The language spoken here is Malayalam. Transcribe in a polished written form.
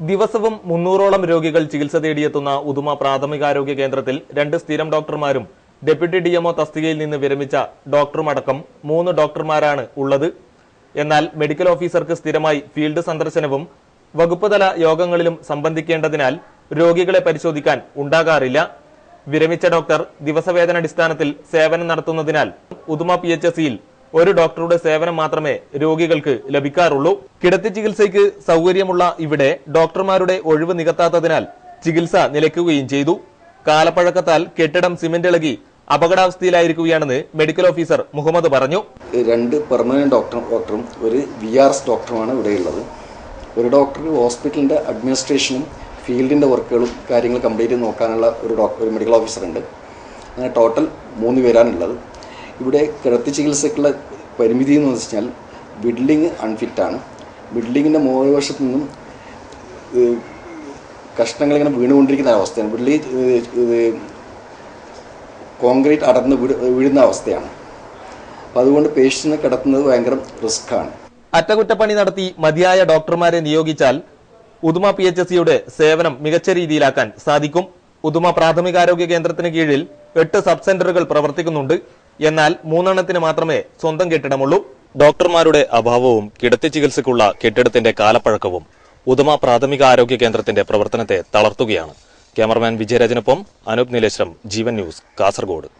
ദിവസവും 300ഓളം രോഗികൾ ചികിത്സ തേടിയെത്തുന്ന ഉദുമ പ്രാഥമികാരോഗ്യ കേന്ദ്രത്തിൽ 2 സ്ഥിരം ഡോക്ടർമാരും ഡെപ്യൂട്ടി ഡിഎംഒ തസ്തികയിൽ നിന്ന് വിരമിച്ച ഡോക്ടറുമടക്കം 3 ഡോക്ടർമാരാണ് ഉള്ളത്. എന്നാൽ മെഡിക്കൽ ഓഫീസർക്ക് സ്ഥിരമായി ഫീൽഡ് സന്ദർശനവും വകുപ്പുതല യോഗങ്ങളിലും സംബന്ധിക്കേണ്ടതിനാൽ രോഗികളെ പരിശോധിക്കാൻ ഉണ്ടാകാറില്ല. വിരമിച്ച ഡോക്ടർ ദിവസവേതനടിസ്ഥാനത്തിൽ സേവനം നടത്തുന്നതിനാൽ ഉദുമ PHSയിൽ ഒരു ഡോക്ടറുടെ സേവനം മാത്രമേ രോഗികൾക്ക് ലഭിക്കാറുള്ളൂ. കിടത്തി ചികിത്സയ്ക്ക് സൗകര്യമുള്ള ഇവിടെ ഡോക്ടർമാരുടെ ഒഴിവ് നികത്താത്തതിനാൽ ചികിത്സ നിലയ്ക്കുകയും ചെയ്തു. കാലപ്പഴക്കത്താൽ കെട്ടിടം സിമന്റ് ഇളകി അപകടാവസ്ഥയിലായിരിക്കുകയാണെന്ന് മെഡിക്കൽ ഓഫീസർ മുഹമ്മദ് പറഞ്ഞു. 2 പെർമനന്റ് ഡോക്ടറും ഒരു VRS ഡോക്ടറുമാണ് ഇവിടെയുള്ളത്. ഒരു ഡോക്ടർ ഹോസ്പിറ്റലിന്റെ അഡ്മിനിസ്ട്രേഷനും ഫീൽഡിന്റെ വർക്കുകളും കാര്യങ്ങൾ കംപ്ലീറ്റ് നോക്കാനുള്ള ഒരു മെഡിക്കൽ ഓഫീസർ ഉണ്ട്. അങ്ങനെ ടോട്ടൽ 3 പേരാണുള്ളത്. ഇവിടെ കിടത്തി ചികിത്സയ്ക്കുള്ള പരിമിതി എന്ന് വെച്ചാൽ ബിൽഡിംഗ് അൺഫിറ്റാണ്. ബിൽഡിങ്ങിൻ്റെ മുകൾവശത്തു നിന്നും കഷ്ണങ്ങൾ ഇങ്ങനെ വീണുകൊണ്ടിരിക്കുന്ന അവസ്ഥയാണ്. കോൺക്രീറ്റ് അടർന്ന് വീഴുന്ന അവസ്ഥയാണ്. അപ്പം അതുകൊണ്ട് പേഷ്യൻറ്റിനെ കിടത്തുന്നത് ഭയങ്കര റിസ്ക്കാണ്. അറ്റകുറ്റപ്പണി നടത്തി മതിയായ ഡോക്ടർമാരെ നിയോഗിച്ചാൽ ഉദുമ PHSയുടെ സേവനം മികച്ച രീതിയിലാക്കാൻ സാധിക്കും. ഉദുമ പ്രാഥമികാരോഗ്യ കേന്ദ്രത്തിന് കീഴിൽ 8 സബ് സെന്ററുകൾ പ്രവർത്തിക്കുന്നുണ്ട്. എന്നാൽ 3 എണ്ണത്തിന് മാത്രമേ സ്വന്തം കെട്ടിടമുള്ളൂ. ഡോക്ടർമാരുടെ അഭാവവും കിടത്തി ചികിത്സയ്ക്കുള്ള കെട്ടിടത്തിന്റെ കാലപ്പഴക്കവും ഉദുമ പ്രാഥമികാരോഗ്യ കേന്ദ്രത്തിന്റെ പ്രവർത്തനത്തെ തളർത്തുകയാണ്. ക്യാമറമാൻ വിജയരാജനൊപ്പം അനൂപ് നീലേശ്വരം, ജീവൻ ന്യൂസ്, കാസർഗോഡ്.